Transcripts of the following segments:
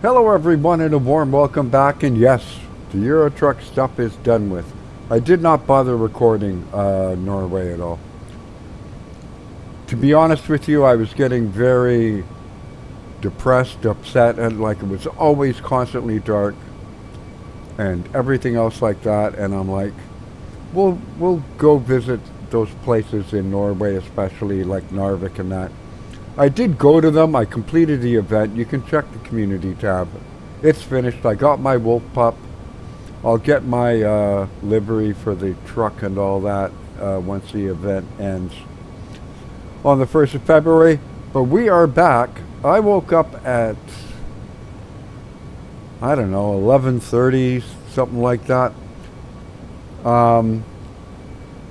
Hello everyone and a warm welcome back, and yes, the Euro Truck stuff is done with. I did not bother recording Norway at all. To be honest with you, I was getting very depressed, upset, and like it was always constantly dark and everything else like that, and I'm like, we'll go visit those places in Norway, especially like Narvik and that. I did go to them. I completed the event. You can check the community tab. It's finished. I got my wolf pup. I'll get my livery for the truck and all that once the event ends on the 1st of February. But we are back. I woke up at, I don't know, 11:30, something like that.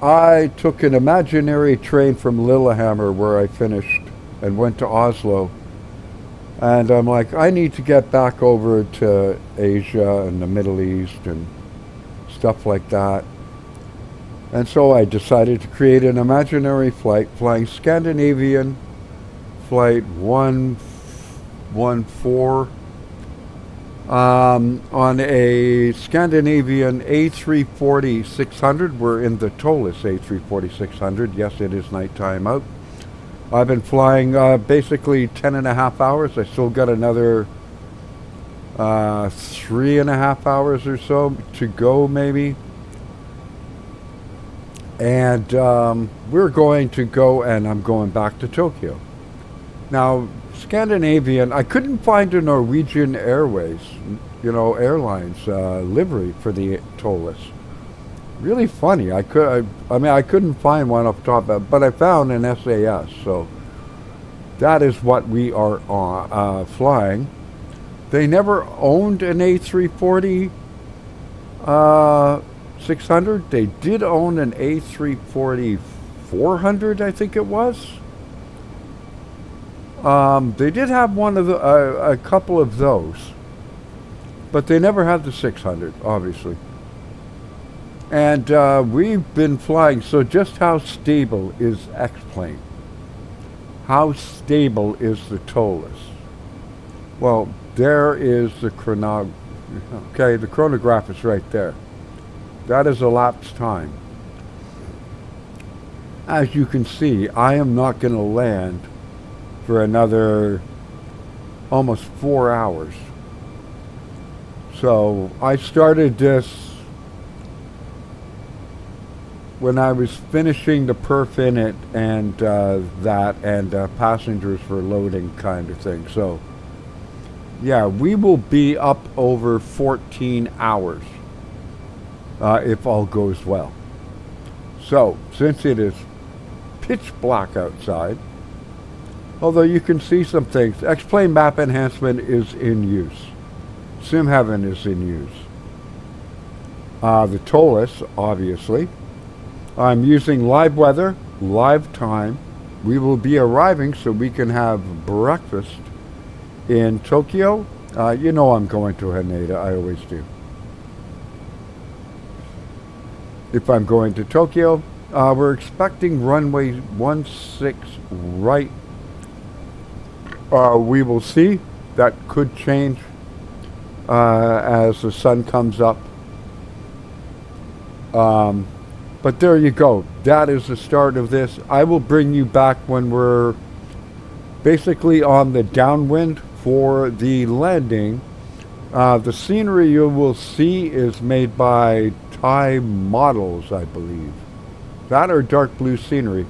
I took an imaginary train from Lillehammer, where I finished, and went to Oslo. And I'm like, I need to get back over to Asia and the Middle East and stuff like that. And so I decided to create an imaginary flight flying Scandinavian flight 114 on a Scandinavian A340-600. We're in the Toliss A340-600. Yes, it is nighttime out. I've been flying basically 10.5 hours. I still got another 3.5 hours or so to go, maybe. And we're going to go, and I'm going back to Tokyo. Now, Scandinavian, I couldn't find a Norwegian Airways, airlines livery for the Toliss. Really funny. I couldn't find one off the top, but I found an SAS. So that is what we are flying. They never owned an A340 600. They did own an A340 400, I think it was. They did have one of a couple of those, but they never had the 600, obviously. And we've been flying, so just how stable is X Plane? How stable is the Toliss? Well, there is the the chronograph is right there. That is elapsed time. As you can see, I am not going to land for another almost 4 hours. So I started this when I was finishing the perf in it and passengers for loading kind of thing. So yeah, we will be up over 14 hours if all goes well. So since it is pitch black outside, although you can see some things, X Plane map enhancement is in use. Sim Heaven is in use. The Toliss, obviously. I'm using live weather, live time. We will be arriving so we can have breakfast in Tokyo. I'm going to Haneda. I always do. If I'm going to Tokyo, we're expecting runway 16 right. We will see. That could change as the sun comes up. But there you go. That is the start of this. I will bring you back when we're basically on the downwind for the landing. The scenery you will see is made by Thai models, I believe. That or dark blue scenery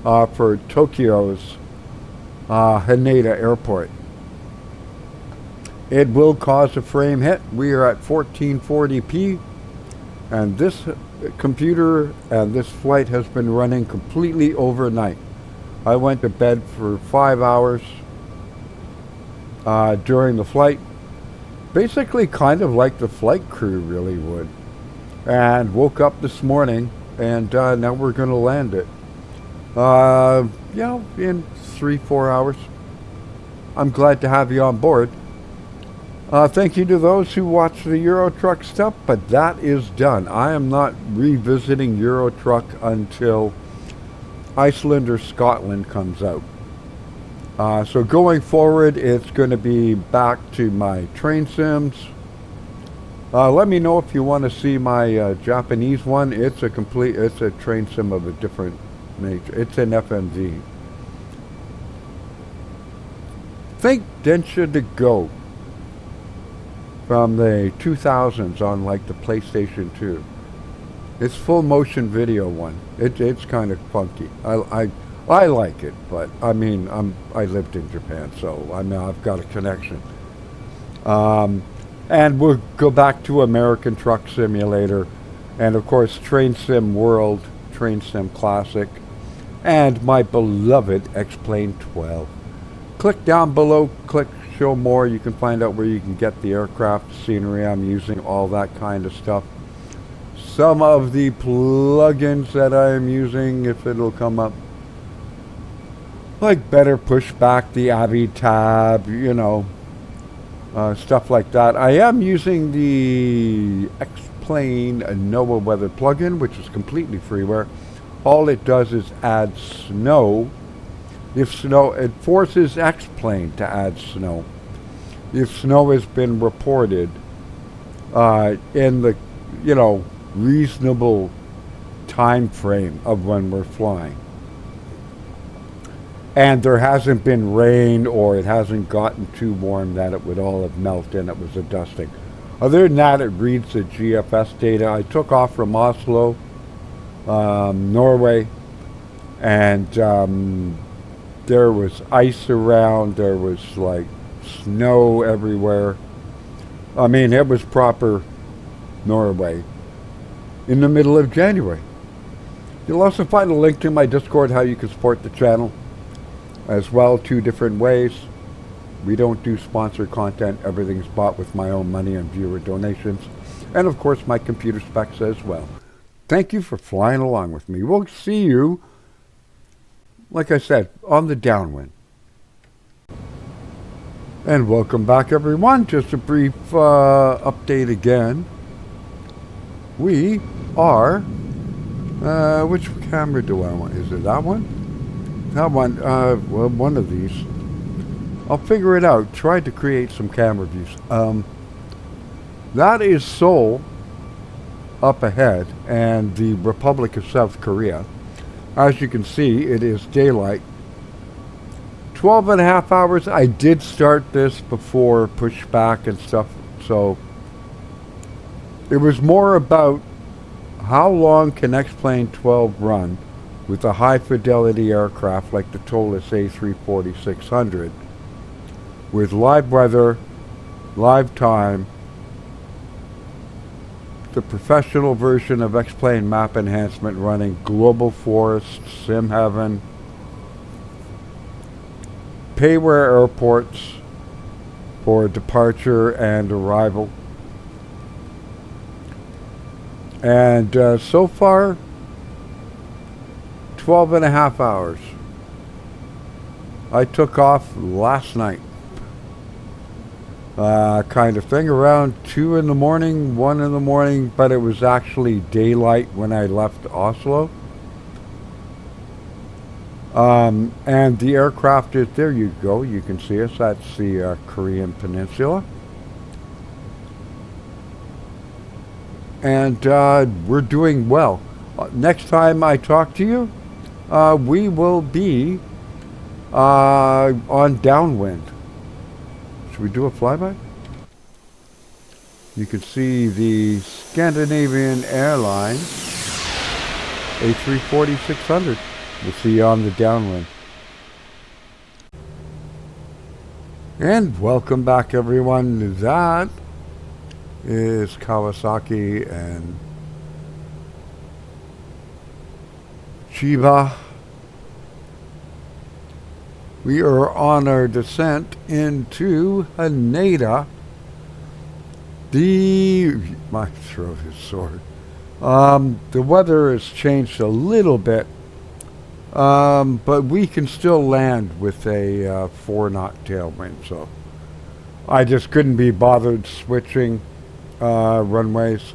for Tokyo's Haneda Airport. It will cause a frame hit. We are at 1440p, and this computer and this flight has been running completely overnight. I went to bed for 5 hours during the flight, basically kind of like the flight crew really would, and woke up this morning, and now we're going to land it in 3-4 hours. I'm glad to have you on board. Thank you to those who watch the Euro Truck stuff, but that is done. I am not revisiting Euro Truck until Iceland or Scotland comes out. So going forward, it's going to be back to my train sims. Let me know if you want to see my Japanese one. It's a train sim of a different nature. It's an FMV. Think Densha to Go from the 2000s on like the PlayStation 2. It's full motion video one. It's kind of funky. I like it, but I mean I lived in Japan, so I've got a connection. And we'll go back to American Truck Simulator, and of course Train Sim World, Train Sim Classic, and my beloved X Plane 12. Click down below, click show more. You can find out where you can get the aircraft, scenery I'm using, all that kind of stuff. Some of the plugins that I am using, if it'll come up, like better push back the Avi tab, you know, stuff like that. I am using the X Plane NOAA weather plugin, which is completely freeware. All it does is add snow. If snow, it forces X Plane to add snow. If snow has been reported in the, you know, reasonable time frame of when we're flying, and there hasn't been rain or it hasn't gotten too warm that it would all have melted and it was a dusting. Other than that, it reads the GFS data. I took off from Oslo, Norway, and there was ice around. There was like snow everywhere. I mean, it was proper Norway in the middle of January. You'll also find a link to my Discord, how you can support the channel as well, 2 different ways. We don't do sponsored content. Everything's bought with my own money and viewer donations. And of course, my computer specs as well. Thank you for flying along with me. We'll see you, like I said, on the downwind. And welcome back, everyone. Just a brief update again. We are, which camera do I want? Is it that one? That one, well, one of these. I'll figure it out. Tried to create some camera views. That is Seoul up ahead, and the Republic of South Korea. As you can see, it is daylight. 12 and a half hours. I did start this before pushback and stuff, so it was more about how long can X Plane 12 run with a high fidelity aircraft like the Toliss A340 600 with live weather, live time, the professional version of X Plane map enhancement running Global Forest, Sim Heaven, Payware airports for departure and arrival. And so far, 12 and a half hours. I took off last night. Kind of thing, around 2 in the morning, 1 in the morning, but it was actually daylight when I left Oslo. And the aircraft is, there you go, you can see us, that's the Korean Peninsula. And we're doing well. Next time I talk to you, we will be on downwind. Should we do a flyby? You can see the Scandinavian Airlines A340 600. We'll see you on the downwind. And welcome back, everyone. That is Kawasaki and Chiba. We are on our descent into Haneda. My throat is sore. The weather has changed a little bit, but we can still land with a 4-knot tailwind, so I just couldn't be bothered switching runways.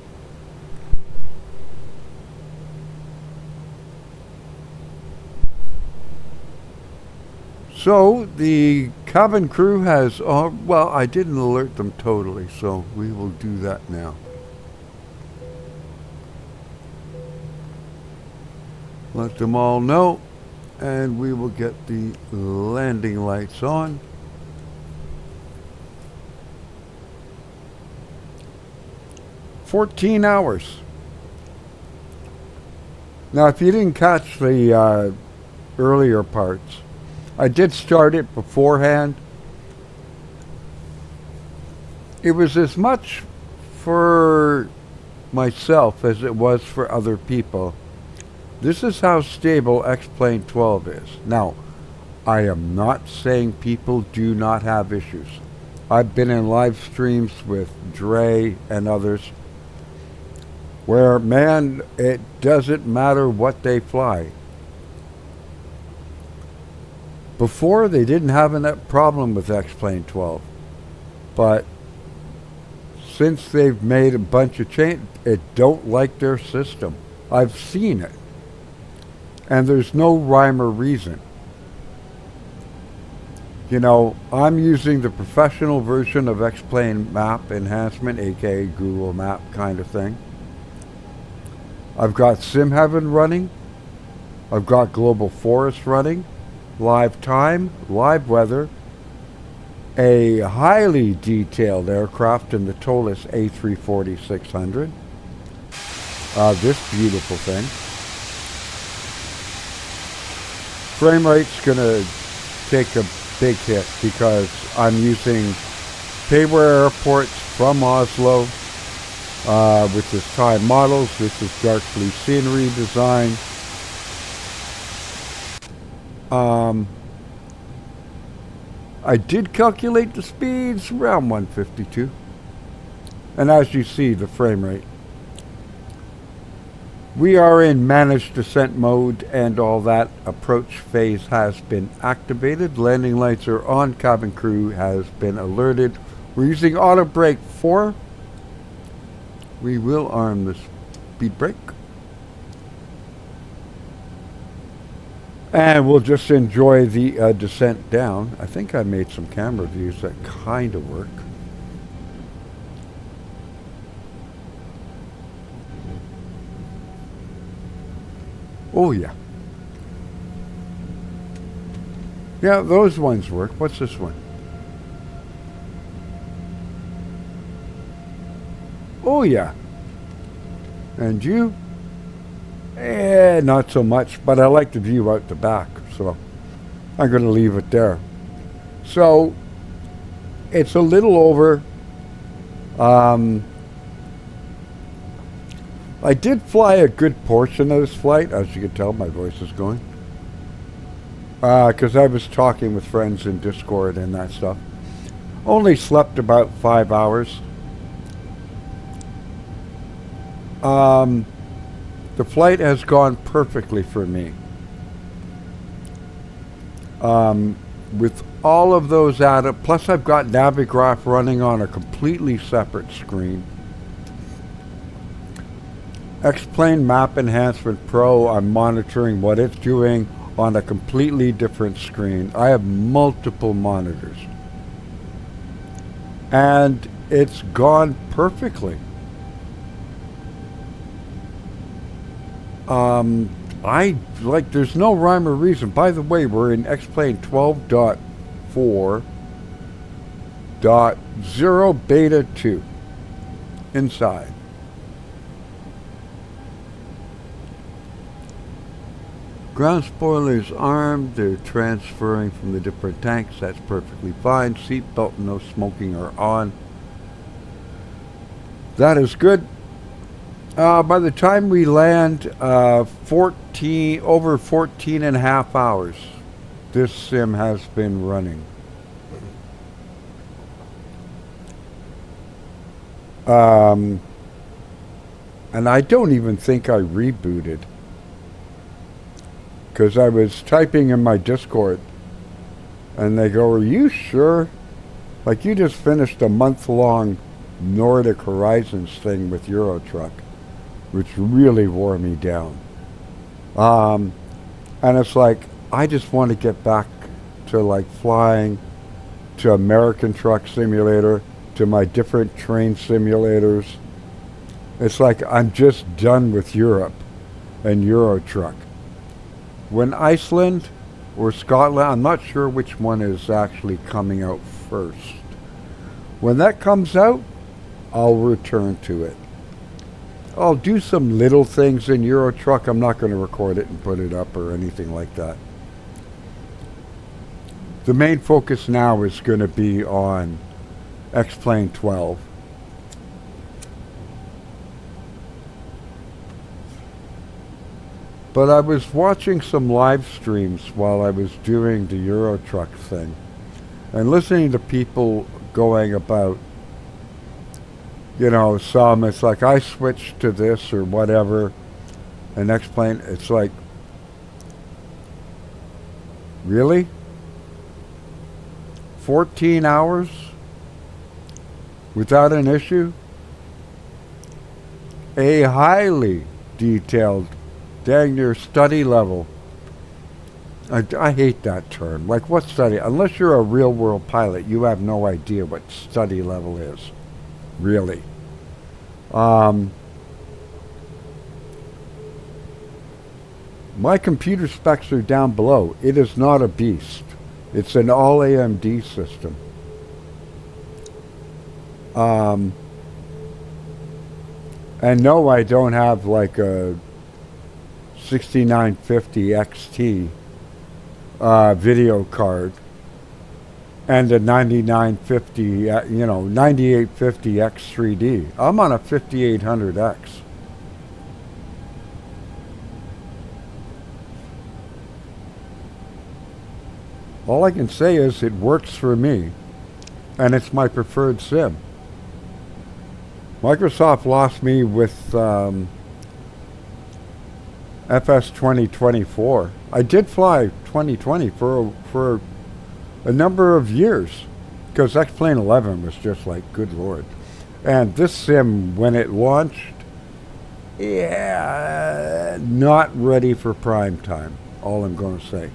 So the cabin crew has, well, I didn't alert them totally, so we will do that now. Let them all know, and we will get the landing lights on. "14 hours. Now, if you didn't catch the earlier parts, I did start it beforehand. It was as much for myself as it was for other people. This is how stable X Plane 12 is. Now, I am not saying people do not have issues. I've been in live streams with Dre and others where, man, it doesn't matter what they fly. Before, they didn't have that problem with X Plane 12. But since they've made a bunch of changes, it don't like their system. I've seen it. And there's no rhyme or reason. You know, I'm using the professional version of X Plane Map Enhancement, aka Google Map kind of thing. I've got SimHeaven running. I've got Global Forest running. Live time, live weather. A highly detailed aircraft in the Toliss A340 600. This beautiful thing. Frame rate's gonna take a big hit because I'm using Payware airports from Oslo with this Thai models. This is dark blue scenery design. I did calculate the speeds around 152, and as you see, the frame rate. We are in managed descent mode, and all that. Approach phase has been activated. Landing lights are on. Cabin crew has been alerted. We're using auto brake 4. We will arm the speed brake. And we'll just enjoy the descent down. I think I made some camera views that kind of work. Oh, yeah. Yeah, those ones work. What's this one? Oh, yeah. And you? Not so much, but I like the view out the back, so I'm going to leave it there. So, it's a little over. I did fly a good portion of this flight. As you can tell, my voice is going. Because I was talking with friends in Discord and that stuff. Only slept about 5 hours. The flight has gone perfectly for me. With all of those added, plus I've got Navigraph running on a completely separate screen. X Plane Map Enhancement Pro, I'm monitoring what it's doing on a completely different screen. I have multiple monitors. And it's gone perfectly. There's no rhyme or reason. By the way, we're in X Plane 12.4.0 beta 2 inside. Ground spoilers armed. They're transferring from the different tanks. That's perfectly fine. Seatbelt, no smoking are on. That is good. By the time we land, over 14 and a half hours, this sim has been running. And I don't even think I rebooted. Because I was typing in my Discord, and they go, "Are you sure? Like, you just finished a month-long Nordic Horizons thing with Eurotruck," which really wore me down. And it's like, I just want to get back to like flying, to American Truck Simulator, to my different train simulators. It's like I'm just done with Europe and Euro Truck. When Iceland or Scotland, I'm not sure which one is actually coming out first. When that comes out, I'll return to it. I'll do some little things in Euro Truck. I'm not going to record it and put it up or anything like that. The main focus now is going to be on X Plane 12. But I was watching some live streams while I was doing the Euro Truck thing and listening to people going about, you know, some, it's like I switched to this or whatever, and X Plane, it's like, really? 14 hours without an issue? A highly detailed, dang near study level. I hate that term. Like, what study? Unless you're a real world pilot, you have no idea what study level is. Really. My computer specs are down below. It is not a beast. It's an all AMD system. And no, I don't have like a 6950 XT video card and a 9950, 9850 X3D. I'm on a 5800X. All I can say is it works for me, and it's my preferred sim. Microsoft lost me with FS 2024. I did fly 2020 for a number of years, because X Plane 11 was just like, good lord. And this sim, when it launched, yeah, not ready for prime time, all I'm going to say.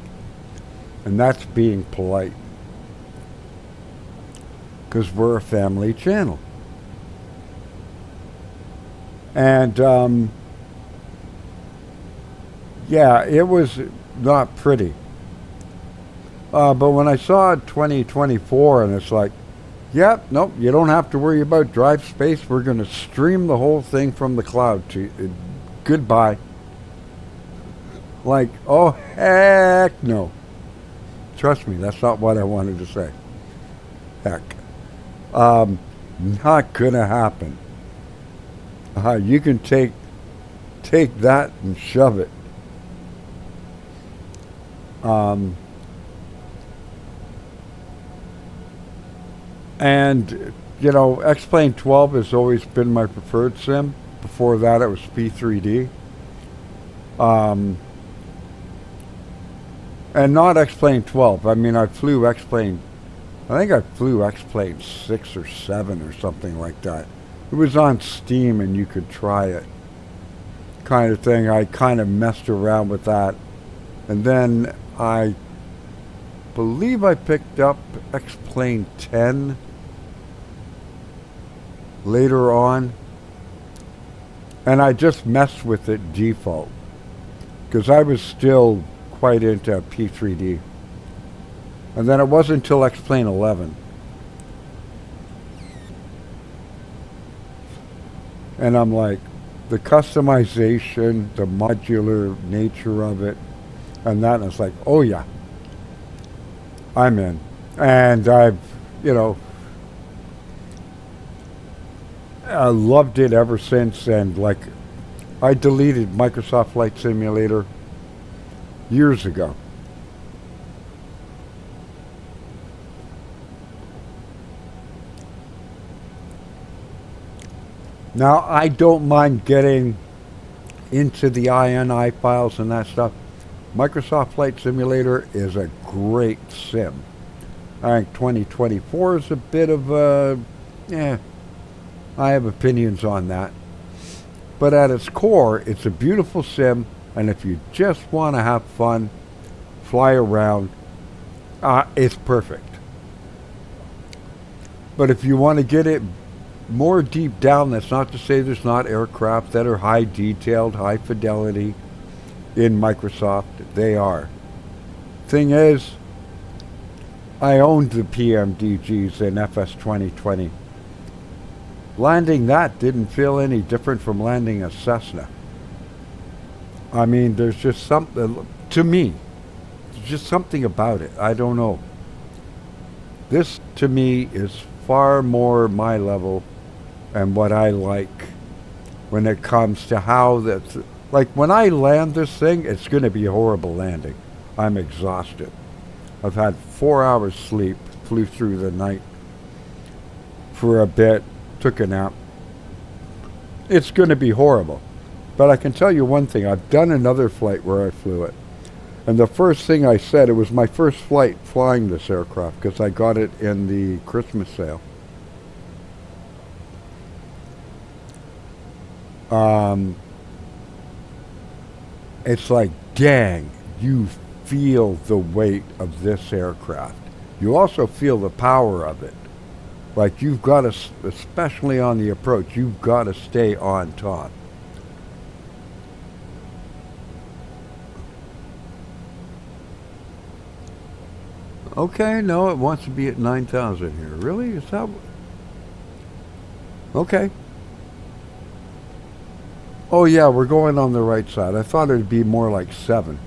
And that's being polite, because we're a family channel. And yeah, it was not pretty. But when I saw 2024, and it's like, yep, nope, you don't have to worry about drive space. We're going to stream the whole thing from the cloud to you. Goodbye. Like, oh, heck no. Trust me, that's not what I wanted to say. Heck. Not going to happen. You can take that and shove it. And, you know, X Plane 12 has always been my preferred sim. Before that, it was P3D. And not X Plane 12. I mean, I flew X Plane, I think I flew X Plane 6 or 7 or something like that. It was on Steam and you could try it, kind of thing. I kind of messed around with that. And then I believe I picked up X Plane 10 later on. And I just messed with it default, because I was still quite into P3D. And then it wasn't until X Plane 11. And I'm like, the customization, the modular nature of it, and that, and it's like, oh yeah, I'm in. And I've, you know, I loved it ever since. And like, I deleted Microsoft Flight Simulator years ago. Now, I don't mind getting into the INI files and that stuff. Microsoft Flight Simulator is a great sim. I think 2024 is a bit of a, I have opinions on that. But at its core, it's a beautiful sim, and if you just want to have fun, fly around, It's perfect. But if you want to get it more deep down, that's not to say there's not aircraft that are high detailed, high fidelity in Microsoft. They are. Thing is, I owned the PMDGs in FS 2020. Landing that didn't feel any different from landing a Cessna. I mean, there's just something, to me, there's just something about it. I don't know. This, to me, is far more my level and what I like when it comes to how that's... Like, when I land this thing, it's going to be a horrible landing. I'm exhausted. I've had 4 hours sleep, flew through the night for a bit, took a nap. It's going to be horrible. But I can tell you one thing. I've done another flight where I flew it. And the first thing I said, it was my first flight flying this aircraft because I got it in the Christmas sale. It's like, dang, you feel the weight of this aircraft. You also feel the power of it. Like, you've got to, especially on the approach, you've got to stay on top. Okay, no, it wants to be at 9,000 here. Really? Is that... Okay. Oh yeah, we're going on the right side. I thought it'd be more like 7.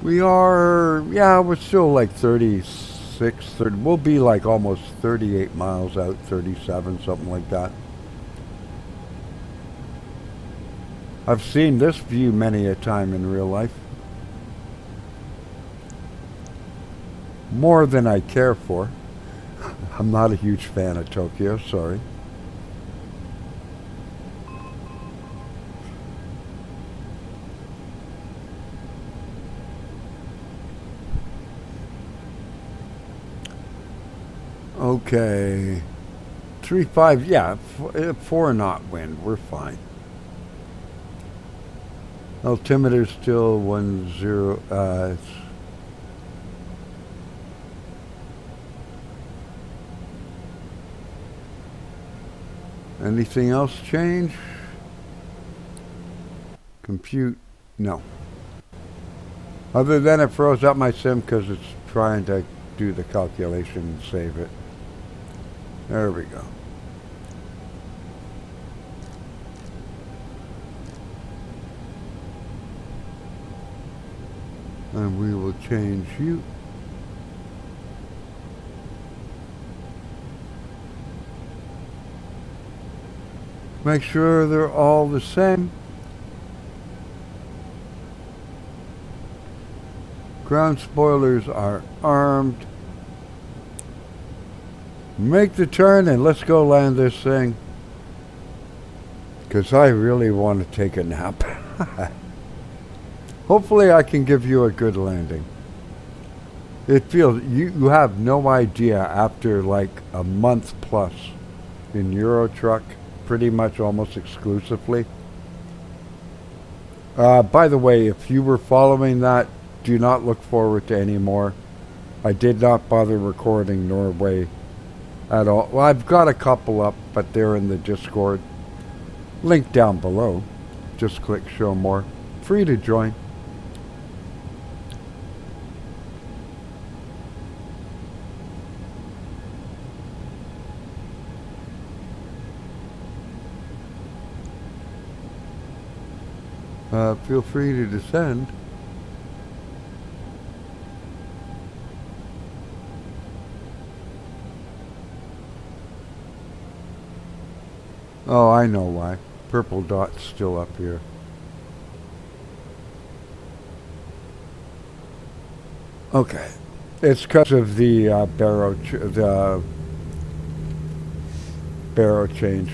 We are, yeah, we're still like 36, 30. We'll be like almost 38 miles out, 37, something like that. I've seen this view many a time in real life. More than I care for. I'm not a huge fan of Tokyo, sorry. Okay. 3.5, yeah, 4 knot wind, we're fine. Altimeter still 10, anything else change? Compute, no. Other than it froze up my sim because it's trying to do the calculation and save it. There we go. And we will change you. Make sure they're all the same. Ground spoilers are armed. Make the turn and let's go land this thing. Because I really want to take a nap. Hopefully I can give you a good landing. It feels, you have no idea after like a month plus in Euro Truck, pretty much almost exclusively. By the way, if you were following that, do not look forward to any more. I did not bother recording Norway at all. Well, I've got a couple up, but they're in the Discord. Link down below. Just click show more. Free to join. Feel free to descend. Oh, I know why. Purple dot's still up here. Okay. It's because of the barrow change.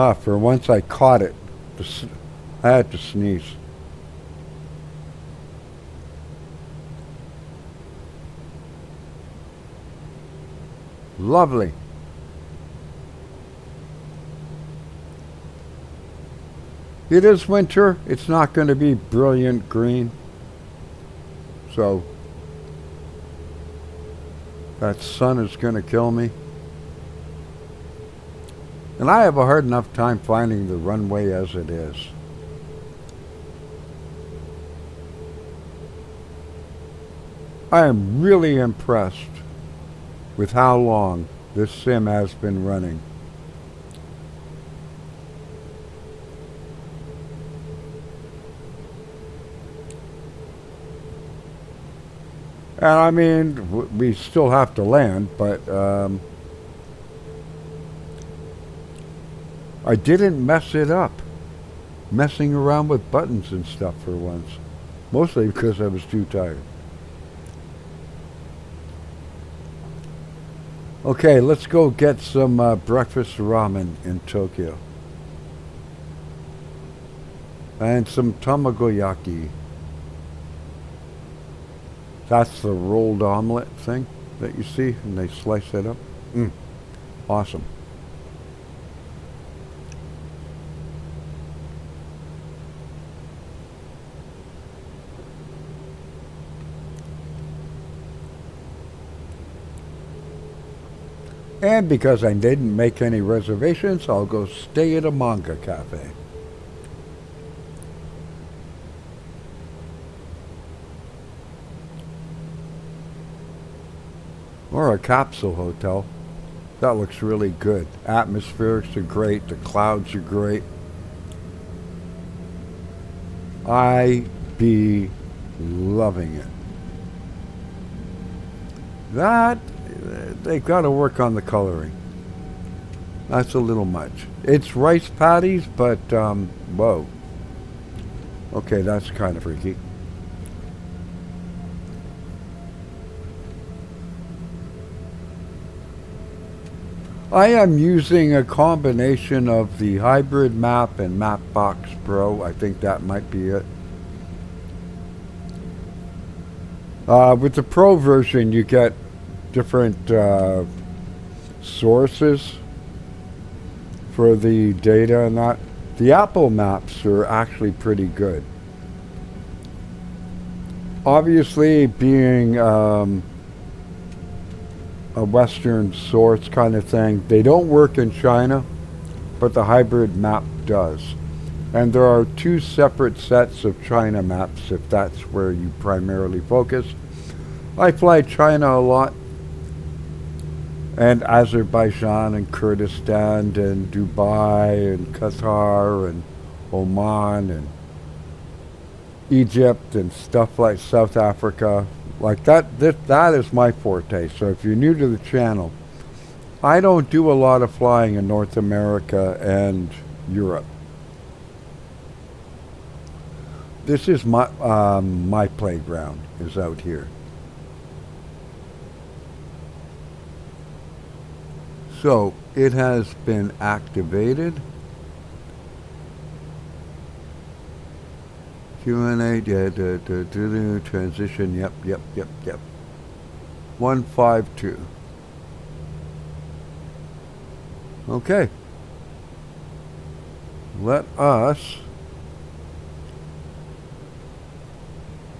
Ah, for once I caught it. I had to sneeze. Lovely. It is winter. It's not going to be brilliant green. So that sun is going to kill me. And I have a hard enough time finding the runway as it is. I am really impressed with how long this sim has been running. And I mean, we still have to land, but I didn't mess it up, messing around with buttons and stuff for once. Mostly because I was too tired. Okay, let's go get some breakfast ramen in Tokyo. And some tamagoyaki. That's the rolled omelet thing that you see, and they slice it up. Awesome. And because I didn't make any reservations, I'll go stay at a manga cafe. Or a capsule hotel. That looks really good. Atmospherics are great. The clouds are great. I be loving it. That, they've got to work on the coloring. That's a little much. It's rice patties, but, whoa. Okay, that's kind of freaky. I am using a combination of the hybrid map and Mapbox Pro. I think that might be it. With the Pro version, you get different sources for the data and that. The Apple maps are actually pretty good. Obviously, being a Western source kind of thing, they don't work in China, but the hybrid map does. And there are two separate sets of China maps if that's where you primarily focus. I fly China a lot, and Azerbaijan and Kurdistan and Dubai and Qatar and Oman and Egypt and stuff like South Africa. Like that is my forte. So if you're new to the channel, I don't do a lot of flying in North America and Europe. This is my my playground is out here. So it has been activated. Q&A, transition, yep. 152. Okay. Let us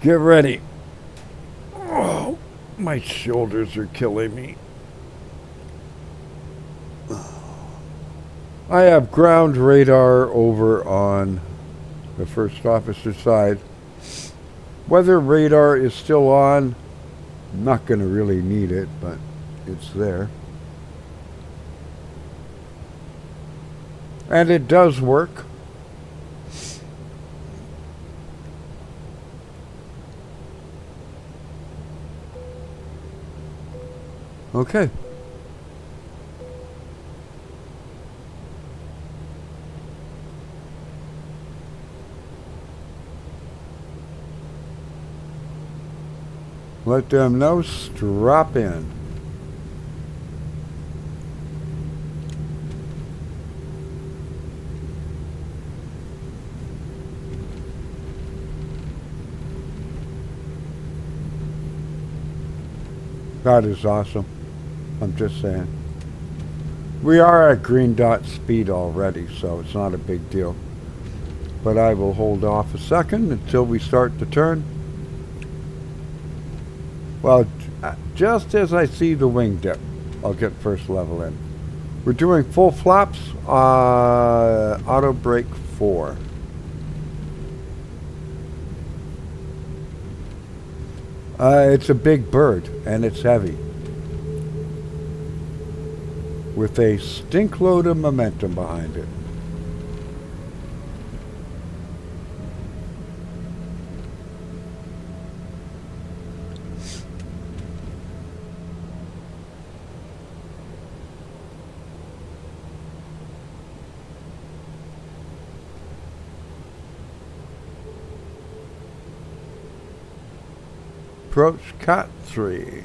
get ready. Oh, my shoulders are killing me. I have ground radar over on the first officer side. Weather radar is still on. I'm not going to really need it, but it's there. And it does work. Okay. Let them know, strap in. That is awesome. I'm just saying. We are at green dot speed already, so it's not a big deal. But I will hold off a second until we start the turn. Well, just as I see the wing dip, I'll get first level in. We're doing full flaps, auto brake 4. It's a big bird, and it's heavy. With a stink load of momentum behind it. Approach Cat 3.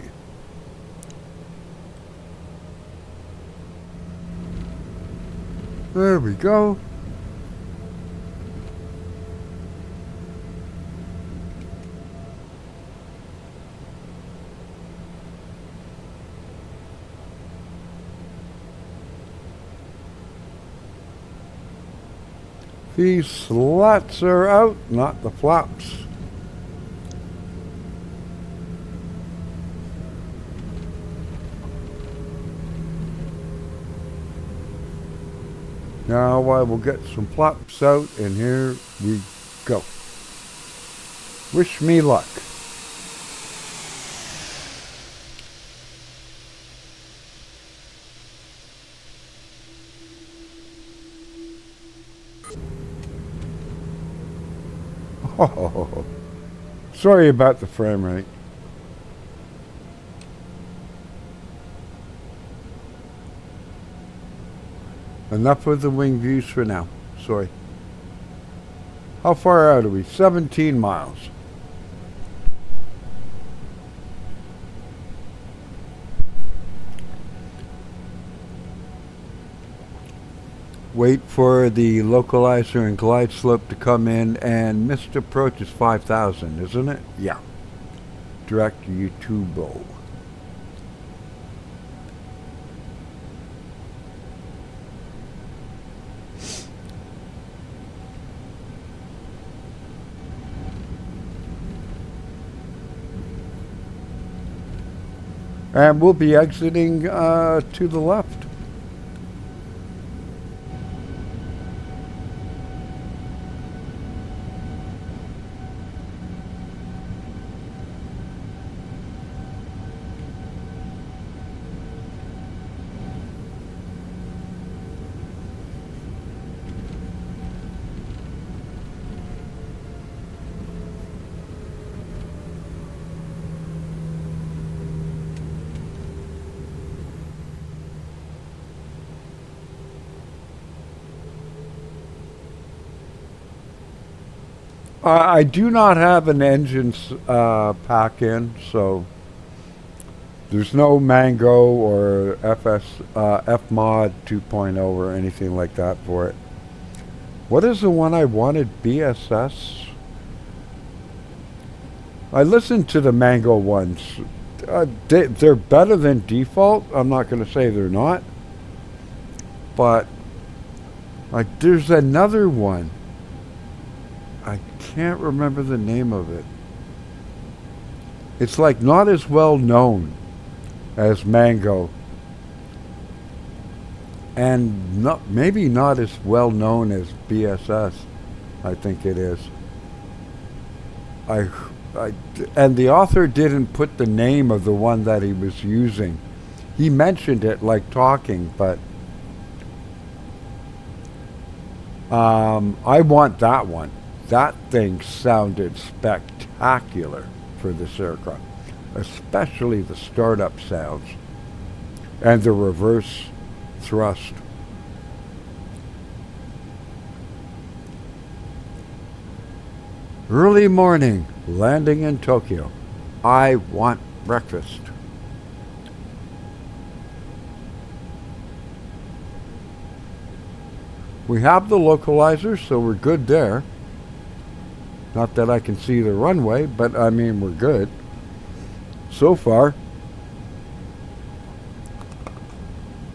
There we go. These slats are out, not the flaps. Now I will get some flaps out, and here we go. Wish me luck. Oh, sorry about the frame rate. Enough of the wing views for now. Sorry. How far out are we? 17 miles. Wait for the localizer and glide slope to come in, and missed approach is 5,000, isn't it? Yeah. Direct YouTube. And we'll be exiting to the left. I do not have an engine pack in, so there's no Mango or Fmod 2.0 or anything like that for it. What is the one I wanted? BSS? I listened to the Mango ones. They're better than default. I'm not going to say they're not. But like, there's another one. I can't remember the name of it. It's like not as well known as Mango, and maybe not as well known as BSS. I think it is. And the author didn't put the name of the one that he was using. He mentioned it like talking, but I want that one. That thing sounded spectacular for this aircraft, especially the startup sounds and the reverse thrust. Early morning, landing in Tokyo. I want breakfast. We have the localizer, so we're good there. Not that I can see the runway, but I mean, we're good. So far.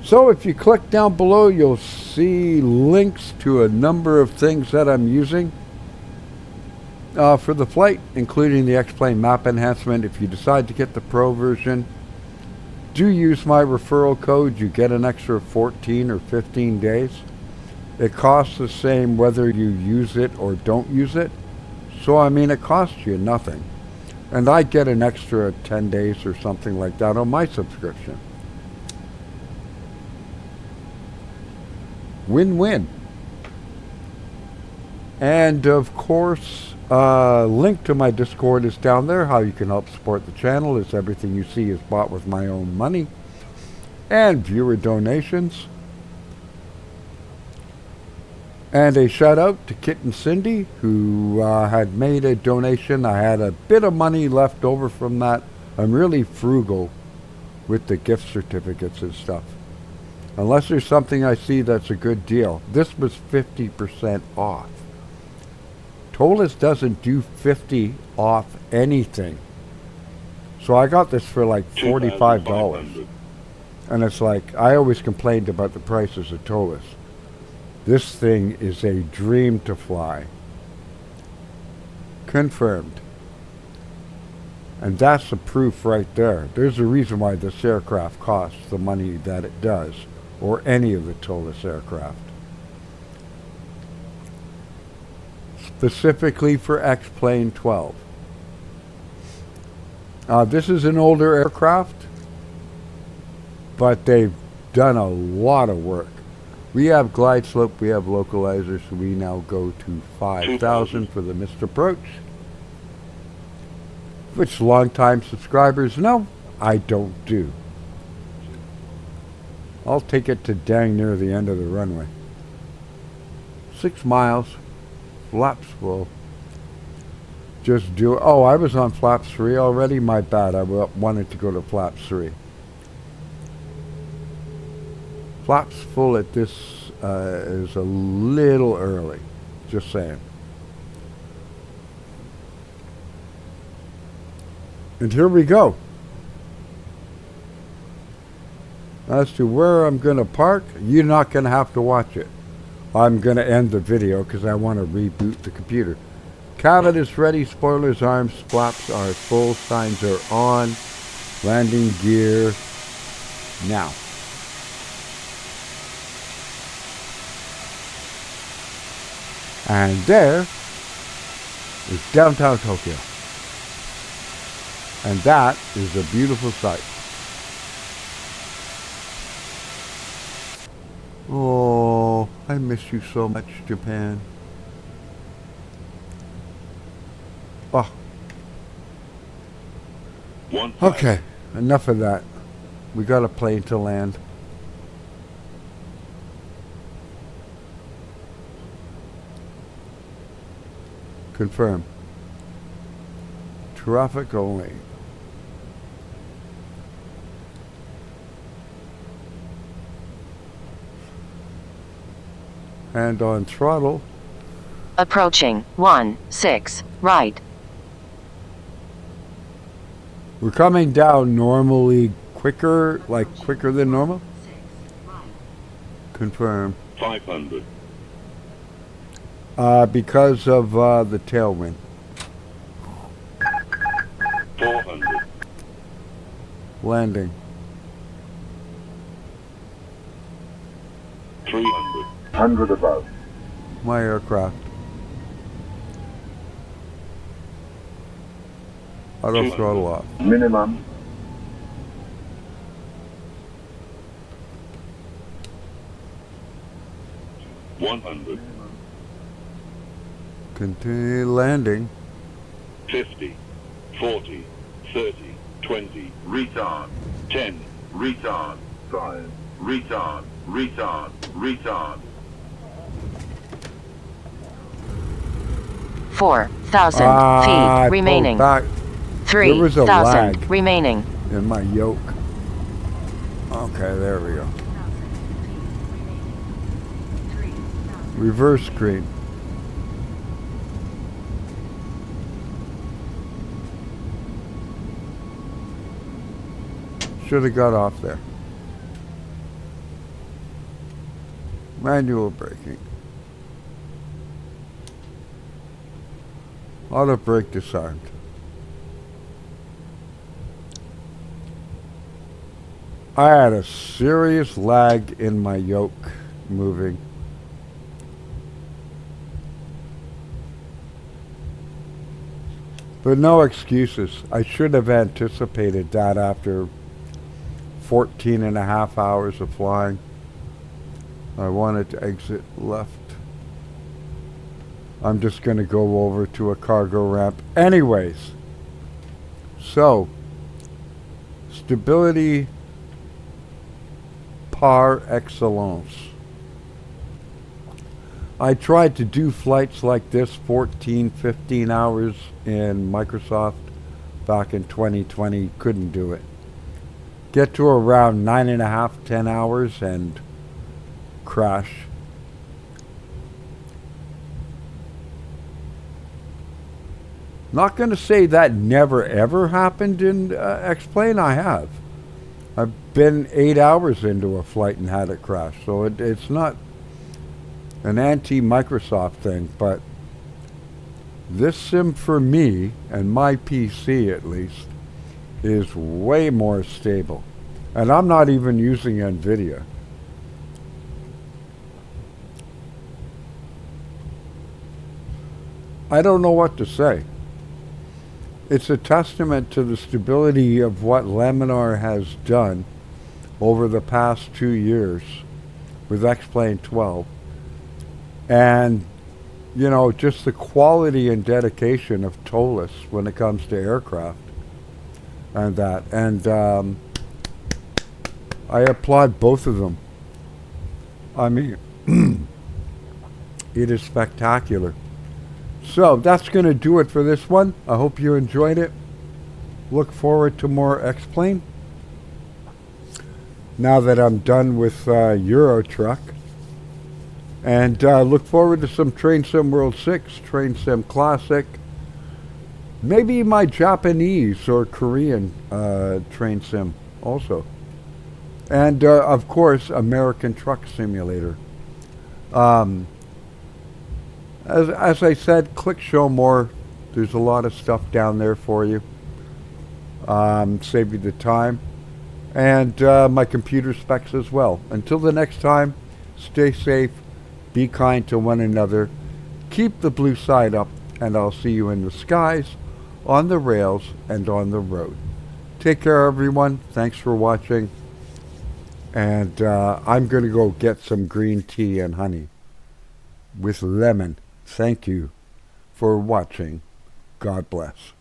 So if you click down below, you'll see links to a number of things that I'm using for the flight, including the X Plane map enhancement. If you decide to get the Pro version, do use my referral code. You get an extra 14 or 15 days. It costs the same whether you use it or don't use it. So I mean, it costs you nothing. And I get an extra 10 days or something like that on my subscription. Win-win. And of course, link to my Discord is down there. How you can help support the channel is everything you see is bought with my own money and viewer donations. And a shout out to Kit and Cindy, who had made a donation. I had a bit of money left over from that. I'm really frugal with the gift certificates and stuff. Unless there's something I see that's a good deal. This was 50% off. Toliss doesn't do 50 off anything. So I got this for like $45. And it's like, I always complained about the prices of Toliss. This thing is a dream to fly. Confirmed. And that's the proof right there. There's a reason why this aircraft costs the money that it does, or any of the Toliss aircraft. Specifically for X Plane 12. This is an older aircraft, but they've done a lot of work. We have glide slope, we have localizers, so we now go to 5,000 for the missed approach. Which long-time subscribers know I don't do. I'll take it to dang near the end of the runway. 6 miles, flaps full. Just do it. Oh, I was on flaps 3 already, my bad. I wanted to go to flaps 3. Flaps full at this is a little early, just saying. And here we go. As to where I'm going to park, you're not going to have to watch it. I'm going to end the video because I want to reboot the computer. Cabin is ready, spoilers arms, flaps are full, signs are on, landing gear now. And there is downtown Tokyo. And that is a beautiful sight. Oh, I miss you so much, Japan. Oh. Okay, enough of that. We got a plane to land. Confirm. Traffic only. And on throttle. Approaching 16 right. We're coming down normally quicker, like quicker than normal. Confirm. 500. Because of the tailwind. 400. Landing. 300. 100 above. My aircraft. Auto throttle off. Minimum. $100. Continue landing. 50. 40. 30. 20. Retard. 10. Retard. 5. Retard. Retard. Retard. 4,000 I feet remaining. Back. There was a 3,000 lag remaining. in my yoke. Okay, there we go. Reverse screen. Should have got off there. Manual braking. Auto brake disarmed. I had a serious lag in my yoke moving. But no excuses. I should have anticipated that after 14 and a half hours of flying. I wanted to exit left. I'm just going to go over to a cargo ramp anyways. So, stability par excellence. I tried to do flights like this 14, 15 hours in Microsoft back in 2020. Couldn't do it. Get to around 9.5, 10 hours and crash. Not going to say that never ever happened in X Plane. I have. I've been 8 hours into a flight and had it crash. So it's not an anti-Microsoft thing, but this sim for me, and my PC at least, is way more stable. And I'm not even using NVIDIA. I don't know what to say. It's a testament to the stability of what Laminar has done over the past 2 years with X Plane 12. And, you know, just the quality and dedication of Toliss when it comes to aircraft and that. And I applaud both of them. I mean, it is spectacular. So that's going to do it for this one. I hope you enjoyed it. Look forward to more X Plane. Now that I'm done with Euro Truck. And look forward to some Train Sim World 6, Train Sim Classic. Maybe my Japanese or Korean Train Sim also. And of course, American Truck Simulator. As I said, click show more. There's a lot of stuff down there for you. Save you the time. And my computer specs as well. Until the next time, stay safe, be kind to one another, keep the blue side up, and I'll see you in the skies, on the rails, and on the road. Take care, everyone. Thanks for watching. And I'm going to go get some green tea and honey with lemon. Thank you for watching. God bless.